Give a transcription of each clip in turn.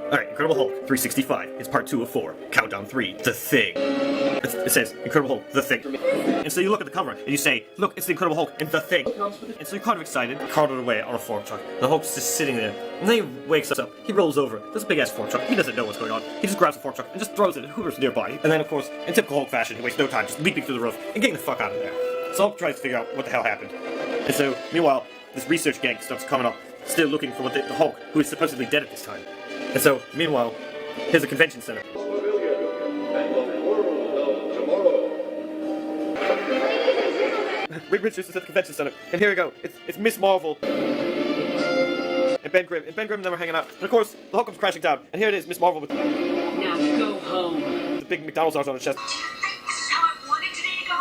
Alright, Incredible Hulk 365. It's part 2 of 4. Countdown 3. The Thing. It says Incredible Hulk, The Thing. And so you look at the cover and you say, look, it's the Incredible Hulk and The Thing. And so you're kind of excited. Carted away on a fork truck. The Hulk's just sitting there. And then he wakes up. He rolls over. There's a big ass fork truck. He doesn't know what's going on. He just grabs the fork truck and just throws it at whoever's nearby. And then, of course, in typical Hulk fashion, he wastes no time just leaping through the roof and getting the fuck out of there. So Hulk tries to figure out what the hell happened. And so, meanwhile, this research gang stuff's coming up, still looking for the Hulk, who is supposedly dead at this time. And so, meanwhile, here's a convention center. Reed Richards is at the convention center, and here we go. It's Miss Marvel and Ben Grimm, and Ben Grimm and them are hanging out. And of course, the Hulk comes crashing down, and here it is, Miss Marvel with now go home. The big McDonald's stars on his chest.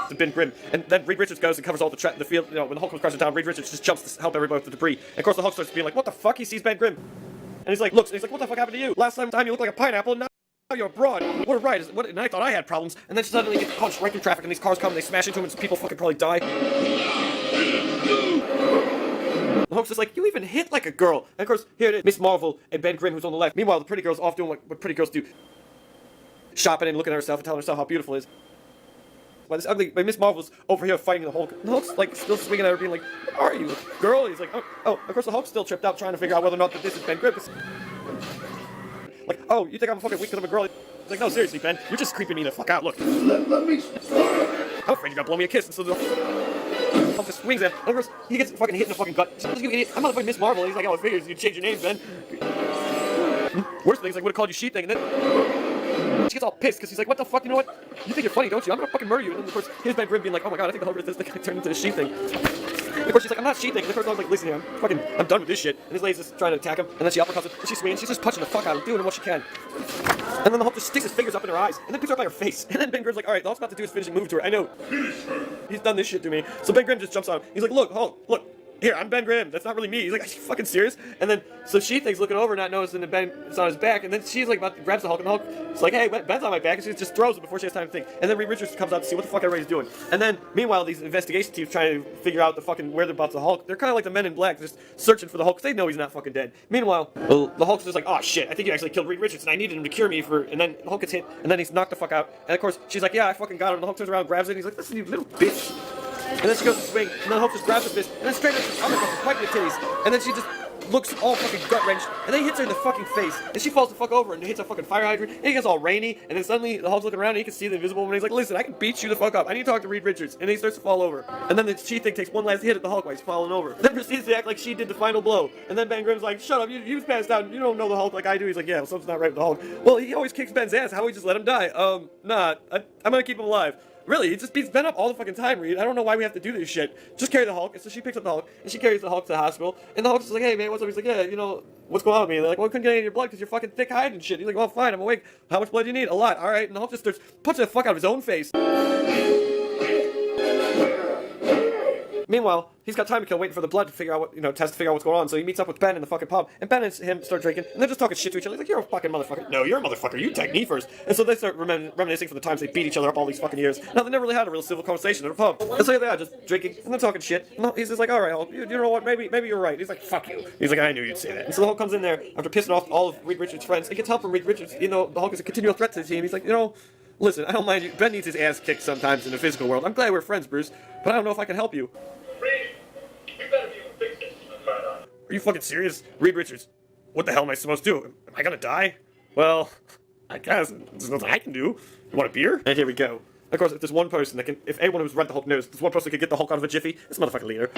To Ben Grimm, and then Reed Richards goes and covers all the field. You know, when the Hulk comes crashing down, Reed Richards just jumps to help everybody with the debris. And of course, the Hulk starts being like, "What the fuck?" He sees Ben Grimm, and he's like, "Looks," and he's like, "What the fuck happened to you? Last time you looked like a pineapple, and now you're a broad. What a ride!" And I thought I had problems, and then suddenly he gets punched right through traffic, and these cars come, and they smash into him, and some people fucking probably die. The Hulk's just like, "You even hit like a girl." And of course, here it is, Miss Marvel and Ben Grimm, who's on the left. Meanwhile, the pretty girl's off doing what pretty girls do, shopping and looking at herself and telling herself how beautiful it is. By Miss Marvel's over here fighting the Hulk. The Hulk's like still swinging at her, being like, "Where are you, girl?" He's like, "Oh." Of course, the Hulk's still tripped out, trying to figure out whether or not that this is Ben Grimm. Like, "Oh, you think I'm fucking weak because I'm a girl?" He's like, "No, seriously, Ben, you're just creeping me the fuck out. Look, let me. I'm afraid you're gonna blow me a kiss." And so the Hulk just swings at him. And of course, he gets fucking hit in the fucking gut. He's like, "You idiot! I'm not fucking Miss Marvel." He's like, "Oh, I figured you'd change your name, Ben." Worst thing is, like, would have called you She Thing, and then she gets all pissed because he's like, "What the fuck? You know what? You think you're funny, don't you? I'm gonna fucking murder you." And then of course, here's Ben Grimm being like, "Oh my god, I think the Hulk is this thing turned into a She Thing." And of course, she's like, "I'm not She Thing." And of course, I was like, "Listen here, I'm done with this shit." And this lady's just trying to attack him, and then she uppercuts him, and she's swinging, she's just punching the fuck out of him, doing what she can. And then the Hulk just sticks his fingers up in her eyes, and then picks her up by her face. And then Ben Grimm's like, "Alright, the Hulk's about to do his finishing move to her. I know. He's done this shit to me." So Ben Grimm just jumps on him. He's like, "Look, Hulk, look. Here, I'm Ben Grimm. That's not really me." He's like, "Are you fucking serious?" And then, so She Thing's looking over, not noticing that Ben is on his back, and then she's like about to grab the Hulk, and the Hulk is like, "Hey, Ben's on my back," and she just throws it before she has time to think. And then Reed Richards comes out to see what the fuck everybody's doing. And then, meanwhile, these investigation teams trying to figure out the fucking whereabouts of the Hulk. They're kind of like the Men in Black, just searching for the Hulk, because they know he's not fucking dead. Meanwhile, well, the Hulk's just like, "Oh shit, I think you actually killed Reed Richards, and I needed him to cure me for," and then the Hulk gets hit, and then he's knocked the fuck out. And of course, she's like, "Yeah, I fucking got him." And the Hulk turns around, grabs it, and he's like, "Listen, you little bitch." And then she goes to swing, and then Hulk just grabs her fist, and then straight up just uppercuts right in the titties. And then she just looks all fucking gut-wrenched, and then he hits her in the fucking face, and she falls the fuck over and hits a fucking fire hydrant, and he gets all rainy, and then suddenly the Hulk's looking around, and he can see the Invisible Woman, and he's like, "Listen, I can beat you the fuck up. I need to talk to Reed Richards." And then he starts to fall over. And then the She Thing takes one last hit at the Hulk while he's falling over. Then proceeds to act like she did the final blow. And then Ben Grimm's like, "Shut up, you passed out, you don't know the Hulk like I do." He's like, "Yeah, well, something's not right with the Hulk." "Well, he always kicks Ben's ass. How do we just let him die?" Nah, I'm gonna keep him alive." "Really? He just beats Ben up all the fucking time, Reed. I don't know why we have to do this shit. Just carry the Hulk." And so she picks up the Hulk, and she carries the Hulk to the hospital. And the Hulk's just like, "Hey, man, what's up?" He's like, "Yeah, you know, what's going on with me?" They're like, "Well, we couldn't get any of your blood because you're fucking thick hide and shit." He's like, "Well, fine, I'm awake. How much blood do you need?" "A lot." "All right." And the Hulk just starts punching the fuck out of his own face. Meanwhile, he's got time to kill, waiting for the blood to figure out what, test to figure out what's going on. So he meets up with Ben in the fucking pub, and Ben and him start drinking, and they're just talking shit to each other. He's like, "You're a fucking motherfucker." "No, you're a motherfucker. You attacked me first." And so they start reminiscing from the times they beat each other up all these fucking years. Now, they never really had a real civil conversation in a pub. And so here they are, just drinking, and they're talking shit. And he's just like, "All right, Hulk, you know what, maybe you're right." He's like, "Fuck you." He's like, "I knew you'd say that." And so the Hulk comes in there, after pissing off all of Reed Richards' friends, and gets help from Reed Richards. The Hulk is a continual threat to the team. He's like, "Listen, I don't mind you. Ben needs his ass kicked sometimes in the physical world. I'm glad we're friends, Bruce, but I don't know if I can help you." "Are you fucking serious?" "Reed Richards, what the hell am I supposed to do? Am I gonna die?" "Well, I guess there's nothing I can do. You want a beer?" And here we go. Of course, if there's one person that can, if anyone who's read the Hulk knows, there's one person that can get the Hulk out of a jiffy, it's motherfucking Leader.